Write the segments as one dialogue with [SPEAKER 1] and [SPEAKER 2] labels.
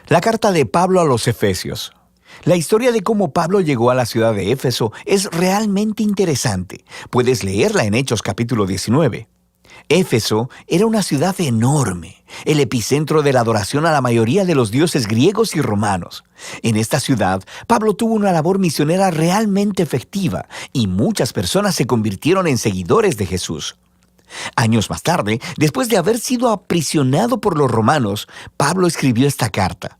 [SPEAKER 1] La carta de Pablo a los Efesios. La historia de cómo Pablo llegó a la ciudad de Éfeso es realmente interesante. Puedes leerla en Hechos capítulo 19. Éfeso era una ciudad enorme, el epicentro de la adoración a la mayoría de los dioses griegos y romanos. En esta ciudad, Pablo tuvo una labor misionera realmente efectiva y muchas personas se convirtieron en seguidores de Jesús. Años más tarde, después de haber sido aprisionado por los romanos, Pablo escribió esta carta.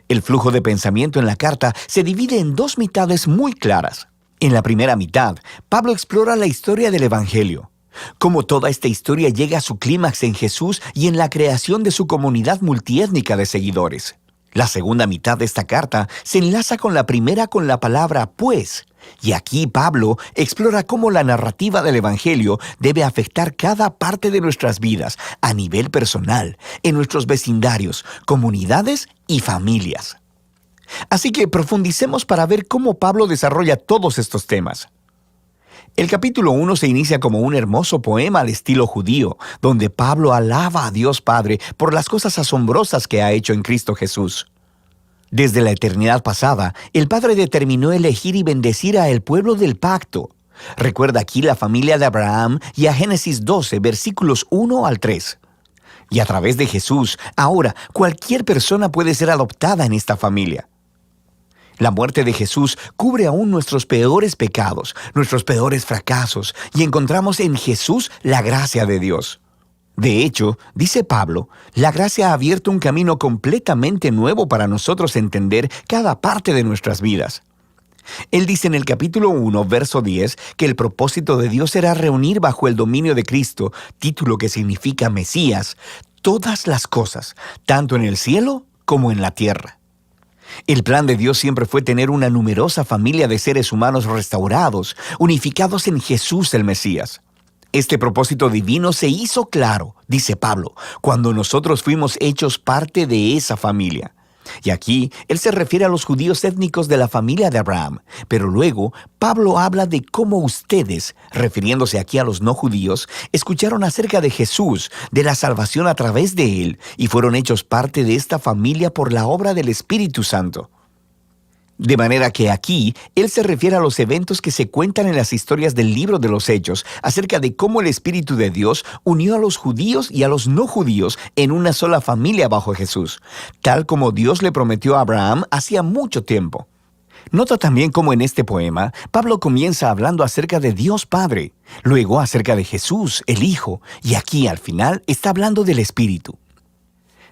[SPEAKER 1] El flujo de pensamiento en la carta se divide en dos mitades muy claras. En la primera mitad, Pablo explora la historia del Evangelio, cómo toda esta historia llega a su clímax en Jesús y en la creación de su comunidad multiétnica de seguidores. La segunda mitad de esta carta se enlaza con la primera con la palabra pues, y aquí Pablo explora cómo la narrativa del Evangelio debe afectar cada parte de nuestras vidas a nivel personal, en nuestros vecindarios, comunidades y familias. Así que profundicemos para ver cómo Pablo desarrolla todos estos temas. El capítulo 1 se inicia como un hermoso poema al estilo judío, donde Pablo alaba a Dios Padre por las cosas asombrosas que ha hecho en Cristo Jesús. Desde la eternidad pasada, el Padre determinó elegir y bendecir a el pueblo del pacto. Recuerda aquí la familia de Abraham y a Génesis 12, versículos 1 al 3. Y a través de Jesús, ahora cualquier persona puede ser adoptada en esta familia. La muerte de Jesús cubre aún nuestros peores pecados, nuestros peores fracasos, y encontramos en Jesús la gracia de Dios. De hecho, dice Pablo, la gracia ha abierto un camino completamente nuevo para nosotros entender cada parte de nuestras vidas. Él dice en el capítulo 1, verso 10, que el propósito de Dios era reunir bajo el dominio de Cristo, título que significa Mesías, todas las cosas, tanto en el cielo como en la tierra. El plan de Dios siempre fue tener una numerosa familia de seres humanos restaurados, unificados en Jesús el Mesías. Este propósito divino se hizo claro, dice Pablo, cuando nosotros fuimos hechos parte de esa familia. Y aquí él se refiere a los judíos étnicos de la familia de Abraham, pero luego Pablo habla de cómo ustedes, refiriéndose aquí a los no judíos, escucharon acerca de Jesús, de la salvación a través de él, y fueron hechos parte de esta familia por la obra del Espíritu Santo. De manera que aquí, él se refiere a los eventos que se cuentan en las historias del libro de los Hechos, acerca de cómo el Espíritu de Dios unió a los judíos y a los no judíos en una sola familia bajo Jesús, tal como Dios le prometió a Abraham hacía mucho tiempo. Nota también cómo en este poema, Pablo comienza hablando acerca de Dios Padre, luego acerca de Jesús, el Hijo, y aquí al final está hablando del Espíritu.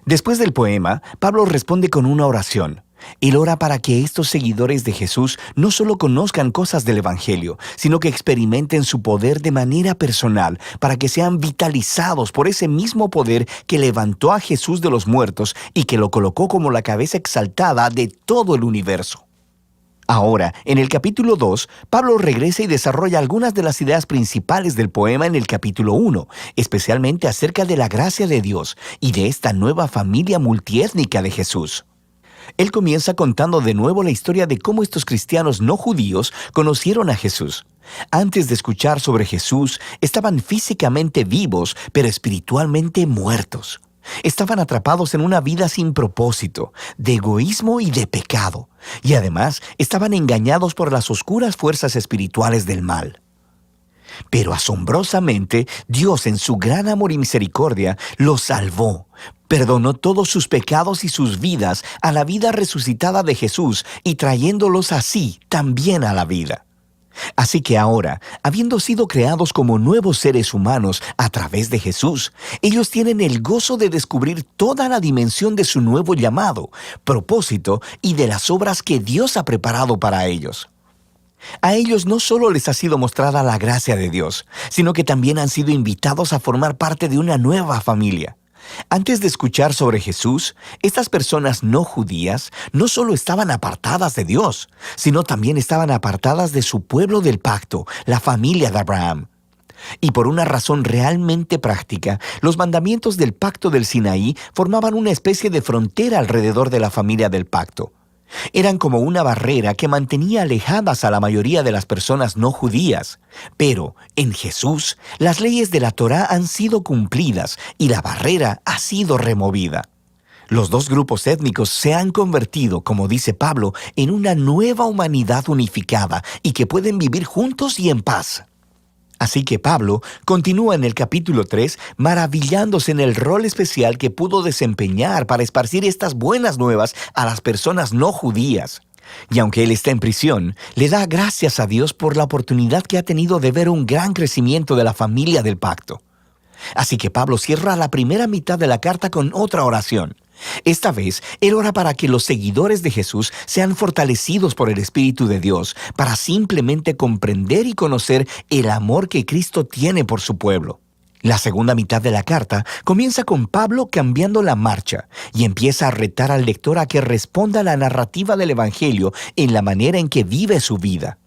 [SPEAKER 1] Después del poema, Pablo responde con una oración. Él ora para que estos seguidores de Jesús no solo conozcan cosas del Evangelio, sino que experimenten su poder de manera personal, para que sean vitalizados por ese mismo poder que levantó a Jesús de los muertos y que lo colocó como la cabeza exaltada de todo el universo. Ahora, en el capítulo 2, Pablo regresa y desarrolla algunas de las ideas principales del poema en el capítulo 1, especialmente acerca de la gracia de Dios y de esta nueva familia multiétnica de Jesús. Él comienza contando de nuevo la historia de cómo estos cristianos no judíos conocieron a Jesús. Antes de escuchar sobre Jesús, estaban físicamente vivos, pero espiritualmente muertos. Estaban atrapados en una vida sin propósito, de egoísmo y de pecado, y además estaban engañados por las oscuras fuerzas espirituales del mal. Pero asombrosamente, Dios en su gran amor y misericordia los salvó. Perdonó todos sus pecados y sus vidas a la vida resucitada de Jesús y trayéndolos así también a la vida. Así que ahora, habiendo sido creados como nuevos seres humanos a través de Jesús, ellos tienen el gozo de descubrir toda la dimensión de su nuevo llamado, propósito y de las obras que Dios ha preparado para ellos. A ellos no solo les ha sido mostrada la gracia de Dios, sino que también han sido invitados a formar parte de una nueva familia. Antes de escuchar sobre Jesús, estas personas no judías no solo estaban apartadas de Dios, sino también estaban apartadas de su pueblo del pacto, la familia de Abraham. Y por una razón realmente práctica, los mandamientos del pacto del Sinaí formaban una especie de frontera alrededor de la familia del pacto. Eran como una barrera que mantenía alejadas a la mayoría de las personas no judías. Pero en Jesús, las leyes de la Torá han sido cumplidas y la barrera ha sido removida. Los dos grupos étnicos se han convertido, como dice Pablo, en una nueva humanidad unificada y que pueden vivir juntos y en paz. Así que Pablo continúa en el capítulo 3 maravillándose en el rol especial que pudo desempeñar para esparcir estas buenas nuevas a las personas no judías. Y aunque él está en prisión, le da gracias a Dios por la oportunidad que ha tenido de ver un gran crecimiento de la familia del pacto. Así que Pablo cierra la primera mitad de la carta con otra oración. Esta vez, él ora para que los seguidores de Jesús sean fortalecidos por el Espíritu de Dios para simplemente comprender y conocer el amor que Cristo tiene por su pueblo. La segunda mitad de la carta comienza con Pablo cambiando la marcha y empieza a retar al lector a que responda a la narrativa del Evangelio en la manera en que vive su vida.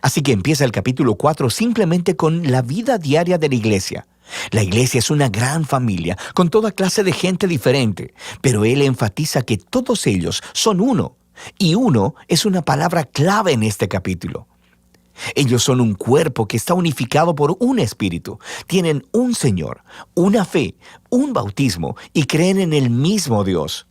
[SPEAKER 1] Así que empieza el capítulo 4 simplemente con la vida diaria de la iglesia. La iglesia es una gran familia, con toda clase de gente diferente, pero él enfatiza que todos ellos son uno, y uno es una palabra clave en este capítulo. Ellos son un cuerpo que está unificado por un espíritu, tienen un Señor, una fe, un bautismo y creen en el mismo Dios.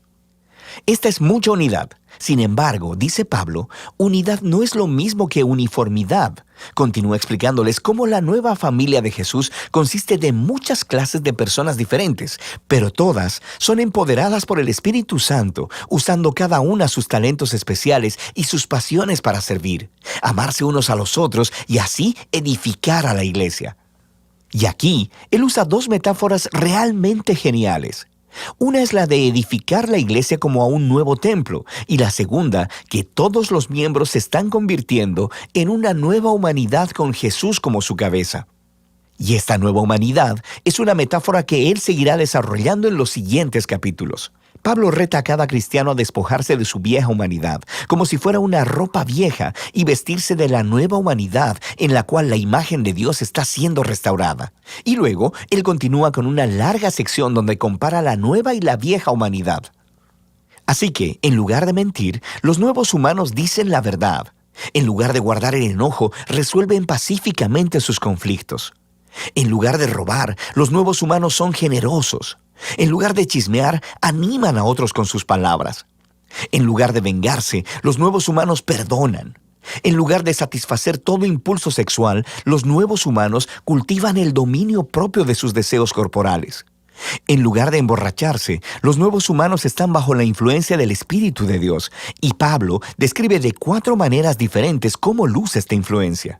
[SPEAKER 1] Esta es mucha unidad. Sin embargo, dice Pablo, unidad no es lo mismo que uniformidad. Continúa explicándoles cómo la nueva familia de Jesús consiste de muchas clases de personas diferentes, pero todas son empoderadas por el Espíritu Santo, usando cada una sus talentos especiales y sus pasiones para servir, amarse unos a los otros y así edificar a la iglesia. Y aquí, él usa dos metáforas realmente geniales. Una es la de edificar la iglesia como a un nuevo templo, y la segunda, que todos los miembros se están convirtiendo en una nueva humanidad con Jesús como su cabeza. Y esta nueva humanidad es una metáfora que él seguirá desarrollando en los siguientes capítulos. Pablo reta a cada cristiano a despojarse de su vieja humanidad, como si fuera una ropa vieja, y vestirse de la nueva humanidad en la cual la imagen de Dios está siendo restaurada. Y luego, él continúa con una larga sección donde compara la nueva y la vieja humanidad. Así que, en lugar de mentir, los nuevos humanos dicen la verdad. En lugar de guardar el enojo, resuelven pacíficamente sus conflictos. En lugar de robar, los nuevos humanos son generosos. En lugar de chismear, animan a otros con sus palabras. En lugar de vengarse, los nuevos humanos perdonan. En lugar de satisfacer todo impulso sexual, los nuevos humanos cultivan el dominio propio de sus deseos corporales. En lugar de emborracharse, los nuevos humanos están bajo la influencia del Espíritu de Dios, y Pablo describe de 4 maneras diferentes cómo luce esta influencia.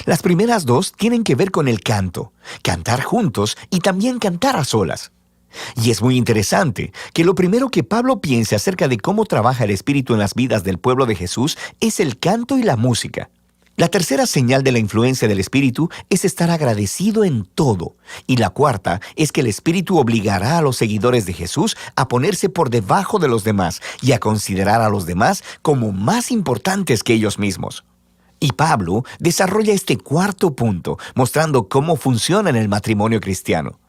[SPEAKER 1] Las primeras 2 tienen que ver con el canto, cantar juntos y también cantar a solas. Y es muy interesante que lo primero que Pablo piensa acerca de cómo trabaja el Espíritu en las vidas del pueblo de Jesús es el canto y la música. La tercera señal de la influencia del Espíritu es estar agradecido en todo. Y la cuarta es que el Espíritu obligará a los seguidores de Jesús a ponerse por debajo de los demás y a considerar a los demás como más importantes que ellos mismos. Y Pablo desarrolla este cuarto punto, mostrando cómo funciona en el matrimonio cristiano.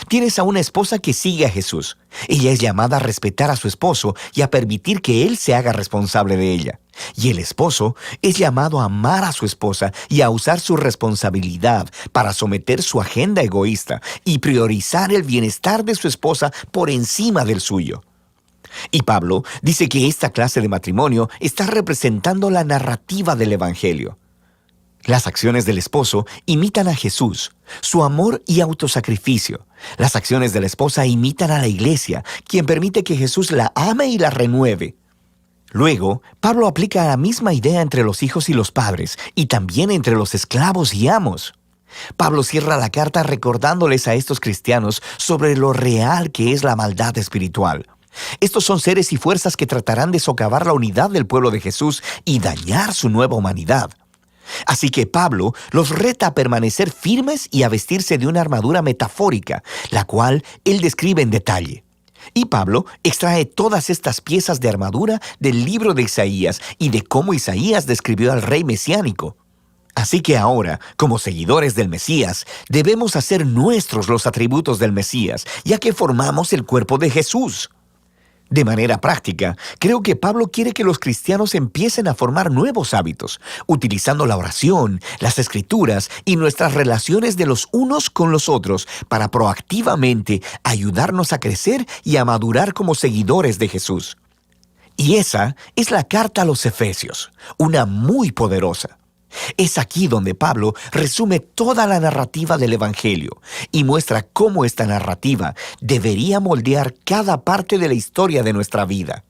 [SPEAKER 1] Tienes a una esposa que sigue a Jesús. Ella es llamada a respetar a su esposo y a permitir que él se haga responsable de ella. Y el esposo es llamado a amar a su esposa y a usar su responsabilidad para someter su agenda egoísta y priorizar el bienestar de su esposa por encima del suyo. Y Pablo dice que esta clase de matrimonio está representando la narrativa del Evangelio. Las acciones del esposo imitan a Jesús, su amor y autosacrificio. Las acciones de la esposa imitan a la iglesia, quien permite que Jesús la ame y la renueve. Luego, Pablo aplica la misma idea entre los hijos y los padres, y también entre los esclavos y amos. Pablo cierra la carta recordándoles a estos cristianos sobre lo real que es la maldad espiritual. Estos son seres y fuerzas que tratarán de socavar la unidad del pueblo de Jesús y dañar su nueva humanidad. Así que Pablo los reta a permanecer firmes y a vestirse de una armadura metafórica, la cual él describe en detalle. Y Pablo extrae todas estas piezas de armadura del libro de Isaías y de cómo Isaías describió al rey mesiánico. Así que ahora, como seguidores del Mesías, debemos hacer nuestros los atributos del Mesías, ya que formamos el cuerpo de Jesús. De manera práctica, creo que Pablo quiere que los cristianos empiecen a formar nuevos hábitos, utilizando la oración, las escrituras y nuestras relaciones de los unos con los otros para proactivamente ayudarnos a crecer y a madurar como seguidores de Jesús. Y esa es la carta a los Efesios, una muy poderosa. Es aquí donde Pablo resume toda la narrativa del Evangelio y muestra cómo esta narrativa debería moldear cada parte de la historia de nuestra vida.